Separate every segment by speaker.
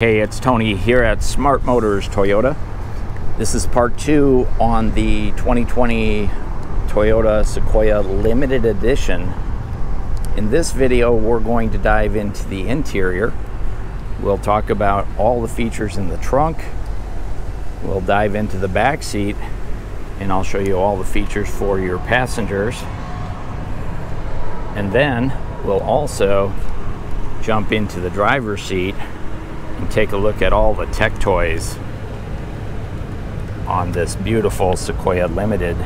Speaker 1: Hey, it's Tony here at Smart Motors Toyota. This is part 2 on the 2020 Toyota Sequoia Limited Edition. In this video, we're going to dive into the interior. We'll talk about all the features in the trunk. We'll dive into the back seat, and I'll show you all the features for your passengers. And then we'll also jump into the driver's seat and take a look at all the tech toys on this beautiful Sequoia Limited,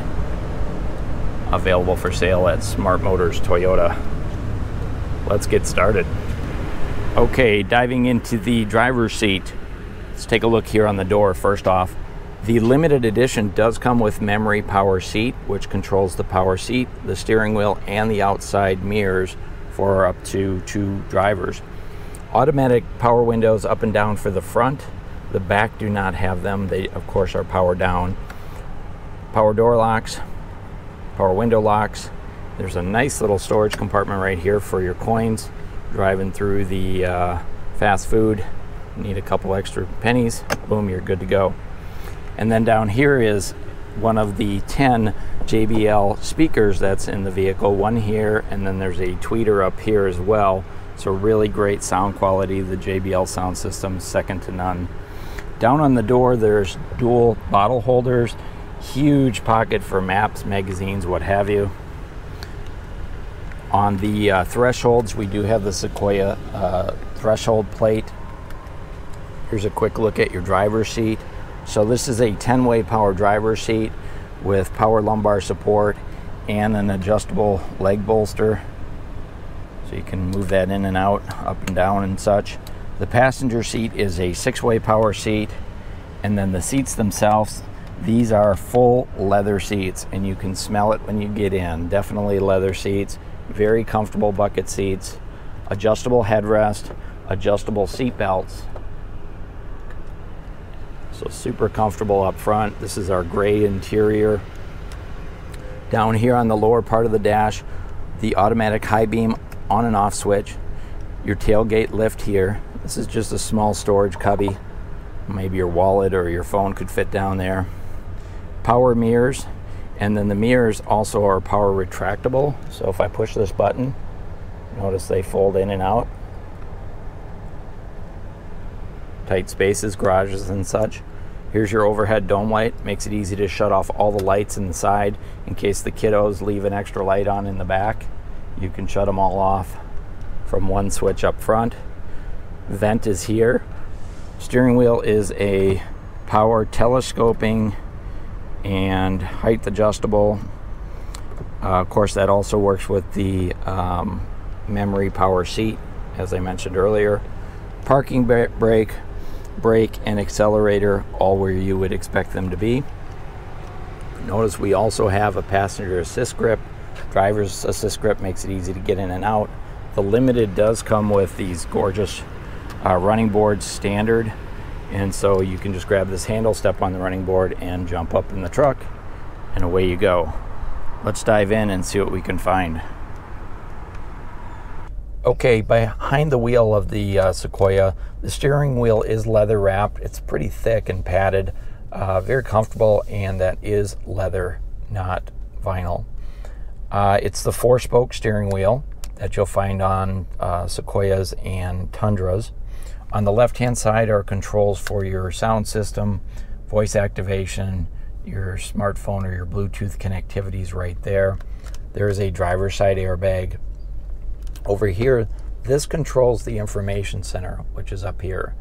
Speaker 1: available for sale at Smart Motors Toyota. Let's get started. Okay, diving into the driver's seat. Let's take a look here on the door. First off, the Limited Edition does come with memory power seat, which controls the power seat, the steering wheel, and the outside mirrors for up to 2 drivers. Automatic power windows up and down for the front. The back do not have them. They, of course, are power down. Power door locks, power window locks. There's a nice little storage compartment right here for your coins. Driving through the fast food, need a couple extra pennies, boom, you're good to go. And then down here is one of the 10 JBL speakers that's in the vehicle. One here, and then there's a tweeter up here as well. So really great sound quality. The JBL sound system, second to none. Down on the door, there's dual bottle holders, huge pocket for maps, magazines, what have you. On the thresholds, we do have the Sequoia threshold plate. Here's a quick look at your driver's seat. So this is a 10-way power driver's seat with power lumbar support and an adjustable leg bolster. So you can move that in and out, up and down and such. The passenger seat is a 6-way power seat. And then the seats themselves, these are full leather seats, and you can smell it when you get in. Definitely leather seats, very comfortable bucket seats, adjustable headrest, adjustable seat belts. So super comfortable up front. This is our gray interior. Down here on the lower part of the dash, the automatic high beam on and off switch, your tailgate lift here. This is just a small storage cubby. Maybe your wallet or your phone could fit down there. Power mirrors, and then the mirrors also are power retractable. So if I push this button, notice they fold in and out. Tight spaces, garages and such. Here's your overhead dome light. Makes it easy to shut off all the lights in the side in case the kiddos leave an extra light on in the back. You can shut them all off from one switch up front. Vent is here. Steering wheel is a power telescoping and height adjustable. Of course, that also works with the memory power seat, as I mentioned earlier. Parking brake, and accelerator, all where you would expect them to be. Notice we also have a passenger assist grip. Driver's assist grip makes it easy to get in and out. The Limited does come with these gorgeous running boards standard, and so you can just grab this handle, step on the running board, and jump up in the truck, and away you go. Let's dive in and see what we can find. Okay, behind the wheel of the Sequoia, the steering wheel is leather wrapped. It's pretty thick and padded, very comfortable, and that is leather, not vinyl. It's the 4-spoke steering wheel that you'll find on Sequoias and Tundras. On the left-hand side are controls for your sound system, voice activation, your smartphone or your Bluetooth connectivities right there. There is a driver's side airbag. Over here, this controls the information center, which is up here.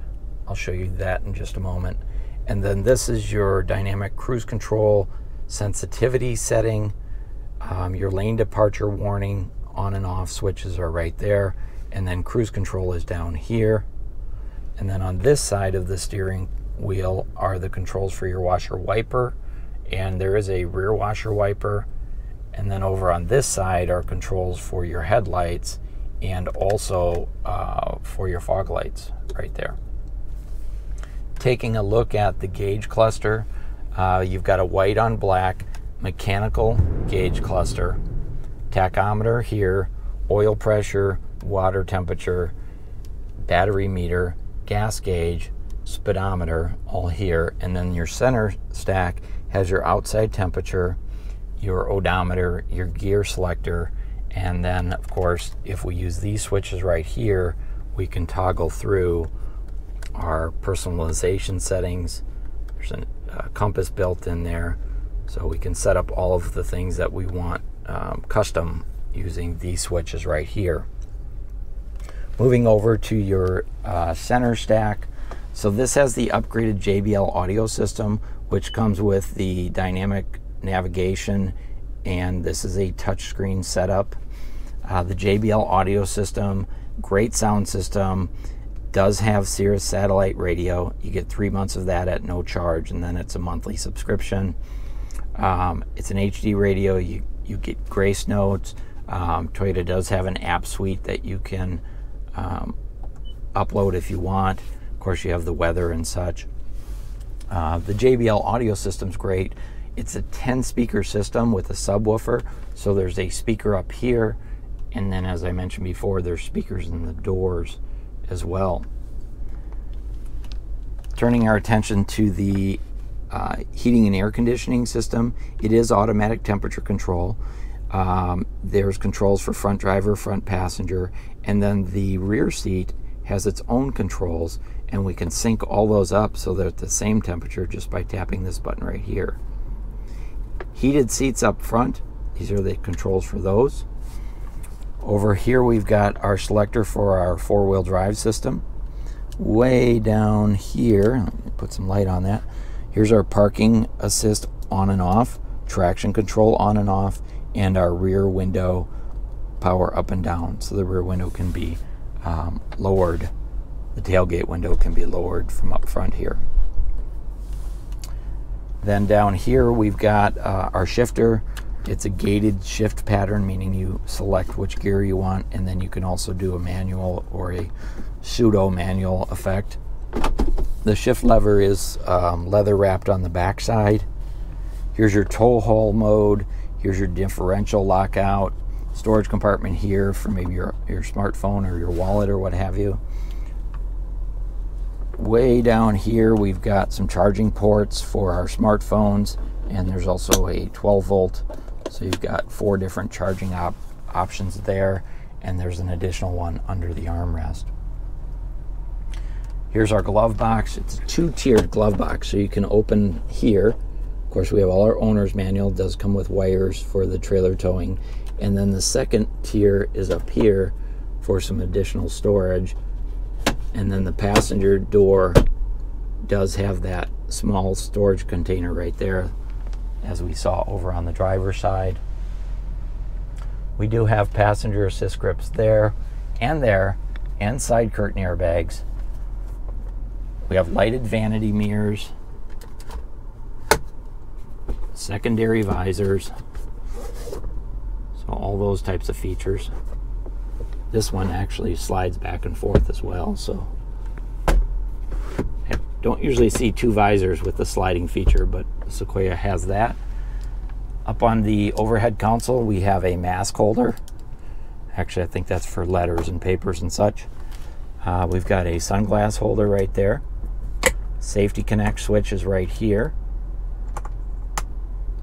Speaker 1: I'll show you that in just a moment. And then this is your dynamic cruise control sensitivity setting. Your lane departure warning on and off switches are right there. And then cruise control is down here. And then on this side of the steering wheel are the controls for your washer wiper. And there is a rear washer wiper. And then over on this side are controls for your headlights and also for your fog lights right there. Taking a look at the gauge cluster, you've got a white on black mechanical gauge cluster, tachometer here, oil pressure, water temperature, battery meter, gas gauge, speedometer, all here, and then your center stack has your outside temperature, your odometer, your gear selector, and then of course if we use these switches right here, we can toggle through our personalization settings. There's a compass built in there, so we can set up all of the things that we want custom using these switches right here. Moving over to your center stack, so this has the upgraded JBL audio system, which comes with the dynamic navigation, and this is a touchscreen setup. The JBL audio system, great sound system, does have Sirius satellite radio. You get 3 months of that at no charge, and then it's a monthly subscription. It's an HD radio. You get grace notes. Toyota does have an app suite that you can upload if you want. Of course, you have the weather and such. The JBL audio system's great. It's a 10-speaker system with a subwoofer, so there's a speaker up here, and then as I mentioned before, there's speakers in the doors as well. Turning our attention to the heating and air conditioning system, it is automatic temperature control. There's controls for front driver, front passenger, and then the rear seat has its own controls, and we can sync all those up so they're at the same temperature just by tapping this button right here. Heated seats up front, these are the controls for those. Over here we've got our selector for our four-wheel drive system. Way down here, let me put some light on that. Here's our parking assist on and off, traction control on and off, and our rear window power up and down. So the rear window can be lowered. The tailgate window can be lowered from up front here. Then down here we've got our shifter. It's a gated shift pattern, meaning you select which gear you want, and then you can also do a manual or a pseudo manual effect. The shift lever is leather wrapped on the back side. Here's your tow haul mode. Here's your differential lockout. Storage compartment here for maybe your smartphone or your wallet or what have you. Way down here we've got some charging ports for our smartphones, and there's also a 12 volt. So you've got 4 different charging options there, and there's an additional one under the armrest. Here's our glove box. It's a 2-tiered glove box, so you can open here. Of course, we have all our owner's manual. It does come with wires for the trailer towing. And then the second tier is up here for some additional storage. And then the passenger door does have that small storage container right there, as we saw over on the driver's side. We do have passenger assist grips there, and side curtain airbags. We have lighted vanity mirrors, secondary visors, so all those types of features. This one actually slides back and forth as well, so I don't usually see 2 visors with the sliding feature, but Sequoia has that. Up on the overhead console we have a mask holder. Actually, I think that's for letters and papers and such. We've got a sunglass holder right there. Safety connect switch is right here.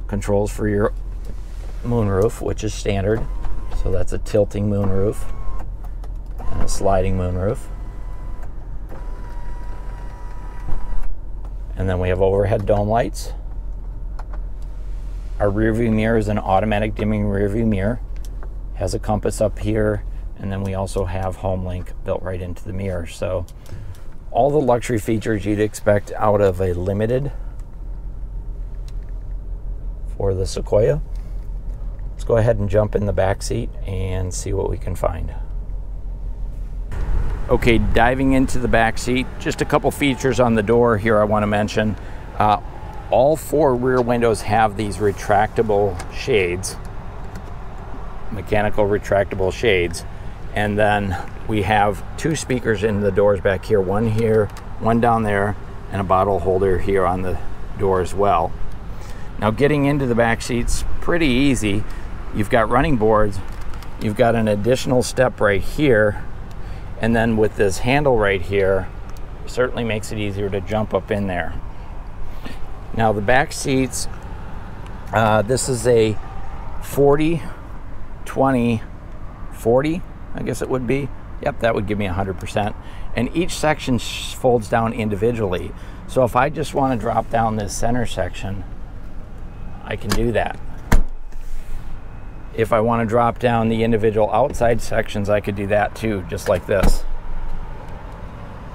Speaker 1: Controls for your moonroof, which is standard. So that's a tilting moonroof and a sliding moonroof. And then we have overhead dome lights. Our rear view mirror is an automatic dimming rear view mirror. Has a compass up here, and then we also have HomeLink built right into the mirror. So all the luxury features you'd expect out of a Limited for the Sequoia. Let's go ahead and jump in the back seat and see what we can find. Okay, diving into the back seat, just a couple features on the door here I want to mention. All 4 rear windows have these retractable shades, mechanical retractable shades, and then we have 2 speakers in the doors back here, one here, one down there, and a bottle holder here on the door as well. Now getting into the back seat's pretty easy. You've got running boards, you've got an additional step right here, and then with this handle right here, certainly makes it easier to jump up in there. Now the back seats, this is a 40, 20, 40, I guess it would be. Yep, that would give me 100%. And each section folds down individually. So if I just want to drop down this center section, I can do that. If I want to drop down the individual outside sections, I could do that too, just like this.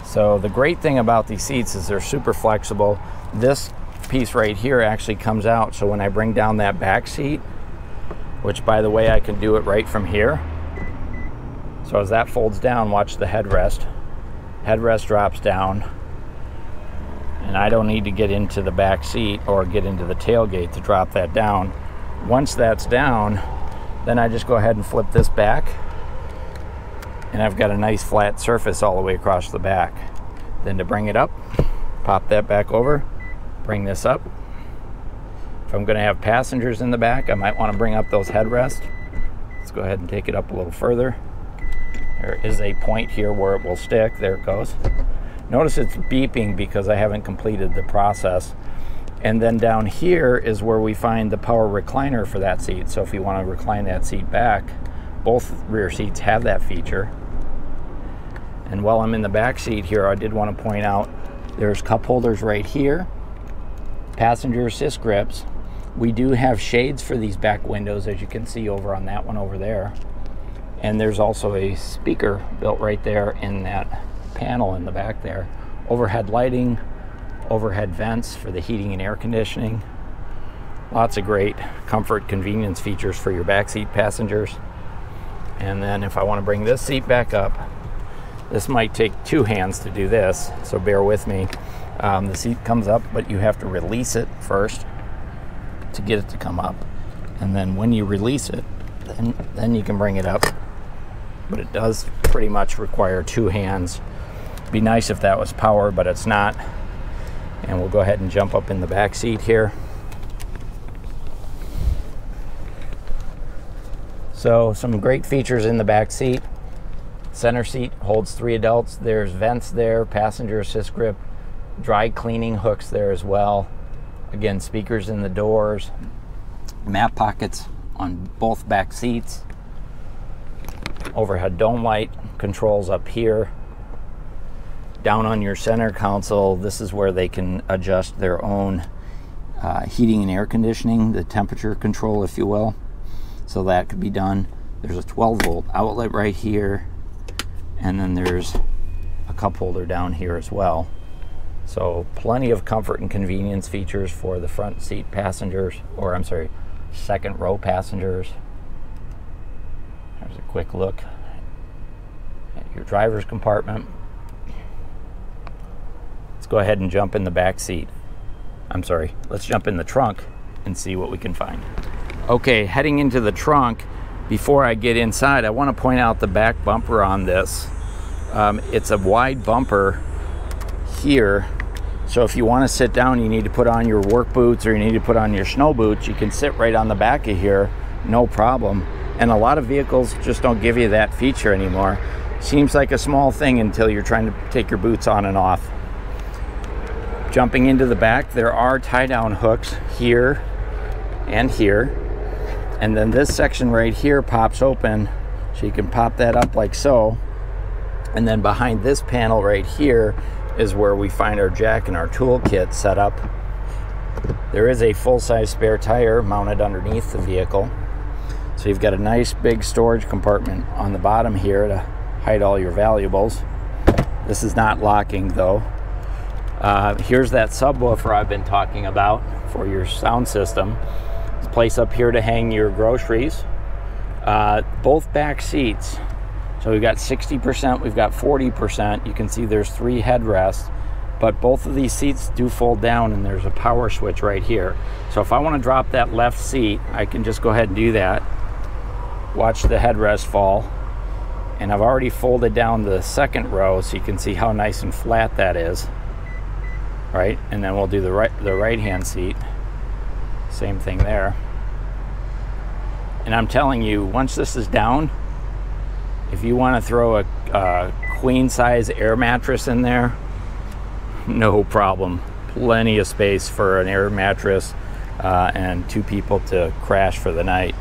Speaker 1: So the great thing about these seats is they're super flexible. This piece right here actually comes out, so when I bring down that back seat, which by the way I can do it right from here, so as that folds down, watch the headrest. Headrest drops down, and I don't need to get into the back seat or get into the tailgate to drop that down. Once that's down, then I just go ahead and flip this back, and I've got a nice flat surface all the way across the back. Then to bring it up, pop that back over, bring this up. If I'm going to have passengers in the back, I might want to bring up those headrests. Let's go ahead and take it up a little further. There is a point here where it will stick. There it goes. Notice it's beeping because I haven't completed the process. And then down here is where we find the power recliner for that seat. So if you want to recline that seat back, both rear seats have that feature. And while I'm in the back seat here, I did want to point out there's cup holders right here, passenger assist grips. We do have shades for these back windows, as you can see over on that one over there. And there's also a speaker built right there in that panel in the back there. Overhead lighting, overhead vents for the heating and air conditioning. Lots of great comfort, convenience features for your backseat passengers. And then if I want to bring this seat back up, this might take two hands to do this, so bear with me. The seat comes up, but you have to release it first to get it to come up. And then when you release it, then you can bring it up. But it does pretty much require two hands. Be nice if that was power, but it's not. And we'll go ahead and jump up in the back seat here. So some great features in the back seat. Center seat holds 3 adults. There's vents there, passenger assist grip, dry cleaning hooks there as well. Again, speakers in the doors, map pockets on both back seats. Overhead dome light controls up here. Down on your center console, this is where they can adjust their own heating and air conditioning, the temperature control, if you will. So that could be done. There's a 12-volt outlet right here, and then there's a cup holder down here as well. So plenty of comfort and convenience features for the front seat passengers, or I'm sorry, second row passengers. There's a quick look at your driver's compartment. Let's go ahead and jump in the back seat. I'm sorry, let's jump in the trunk and see what we can find. Okay, heading into the trunk, before I get inside, I want to point out the back bumper on this. It's a wide bumper here, so if you want to sit down, you need to put on your work boots or you need to put on your snow boots, you can sit right on the back of here, no problem. And a lot of vehicles just don't give you that feature anymore. Seems like a small thing until you're trying to take your boots on and off. Jumping into the back, there are tie-down hooks here and here. And then this section right here pops open, so you can pop that up like so. And then behind this panel right here is where we find our jack and our toolkit set up. There is a full-size spare tire mounted underneath the vehicle. So you've got a nice big storage compartment on the bottom here to hide all your valuables. This is not locking though. Here's that subwoofer I've been talking about for your sound system. There's a place up here to hang your groceries. Both back seats, so we've got 60%, we've got 40%. You can see there's 3 headrests, but both of these seats do fold down and there's a power switch right here. So if I want to drop that left seat, I can just go ahead and do that. Watch the headrest fall. And I've already folded down the second row so you can see how nice and flat that is. Right, and then we'll do the right-hand seat. Same thing there. And I'm telling you, once this is down, if you want to throw a queen-size air mattress in there, no problem. Plenty of space for an air mattress and 2 people to crash for the night.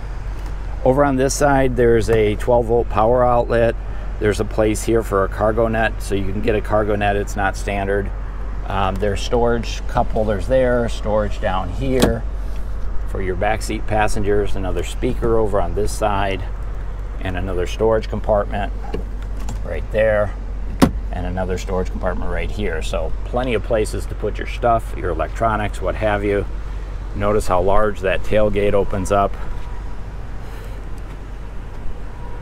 Speaker 1: Over on this side, there's a 12-volt power outlet. There's a place here for a cargo net, so you can get a cargo net. It's not standard. There's storage cup holders there, storage down here for your backseat passengers, another speaker over on this side, and another storage compartment right there, and another storage compartment right here. So plenty of places to put your stuff, your electronics, what have you. Notice how large that tailgate opens up.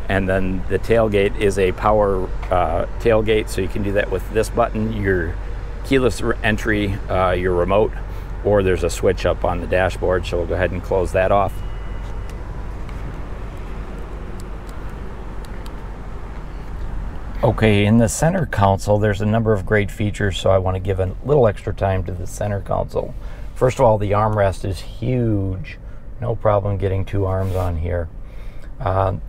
Speaker 1: And then the tailgate is a power tailgate, so you can do that with this button, your keyless entry, your remote, or there's a switch up on the dashboard, so we'll go ahead and close that off. Okay, in the center console, there's a number of great features, so I want to give a little extra time to the center console. First of all, the armrest is huge. No problem getting 2 arms on here.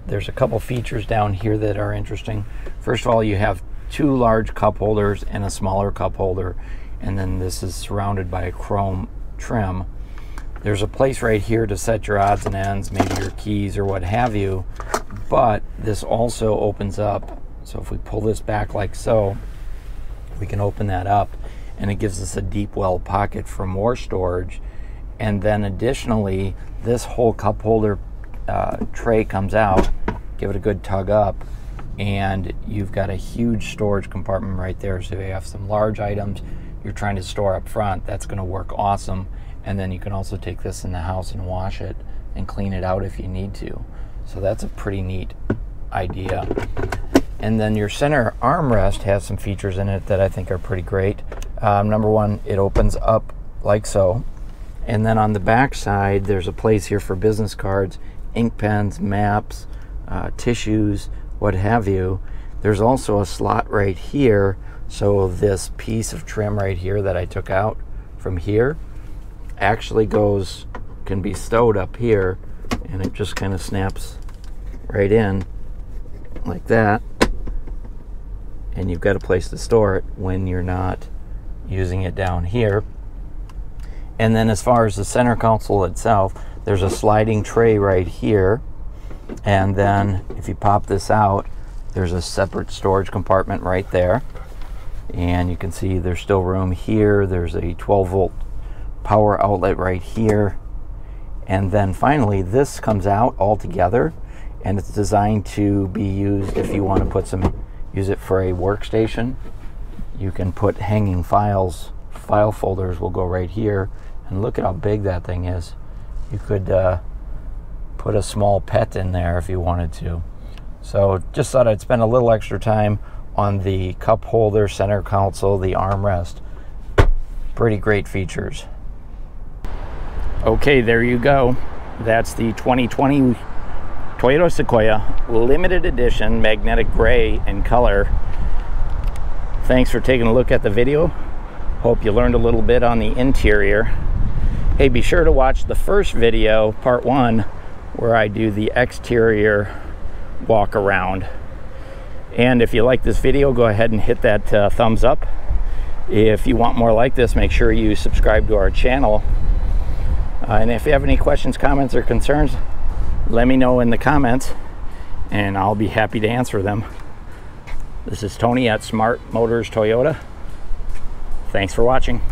Speaker 1: There's a couple features down here that are interesting. First of all, you have 2 large cup holders and a smaller cup holder, and then this is surrounded by a chrome trim. There's a place right here to set your odds and ends, maybe your keys or what have you, but this also opens up. So if we pull this back like so, we can open that up, and it gives us a deep well pocket for more storage. And then additionally, this whole cup holder tray comes out. Give it a good tug up, and you've got a huge storage compartment right there. So if you have some large items you're trying to store up front, that's going to work awesome. And then you can also take this in the house and wash it and clean it out if you need to. So that's a pretty neat idea. And then your center armrest has some features in it that I think are pretty great. Number one, it opens up like so. And then on the back side, there's a place here for business cards, ink pens, maps, tissues, what have you. There's also a slot right here, so this piece of trim right here that I took out from here actually can be stowed up here, and it just kind of snaps right in like that, and you've got a place to store it when you're not using it down here. And then as far as the center console itself, there's a sliding tray right here, and then if you pop this out, there's a separate storage compartment right there, and you can see there's still room here. There's a 12-volt power outlet right here, and then finally this comes out all together, and it's designed to be used if you want to use it for a workstation. You can put hanging files. File folders will go right here, and look at how big that thing is. You could put a small pet in there if you wanted to. So just thought I'd spend a little extra time on the cup holder, center console, the armrest. Pretty great features. Okay, there you go. That's the 2020 Toyota Sequoia Limited Edition magnetic gray in color. Thanks for taking a look at the video. Hope you learned a little bit on the interior. Hey, be sure to watch the first video, part 1, where I do the exterior walk around. And if you like this video, go ahead and hit that thumbs up. If you want more like this, make sure you subscribe to our channel. And if you have any questions, comments, or concerns, let me know in the comments, and I'll be happy to answer them. This is Tony at Smart Motors Toyota. Thanks for watching.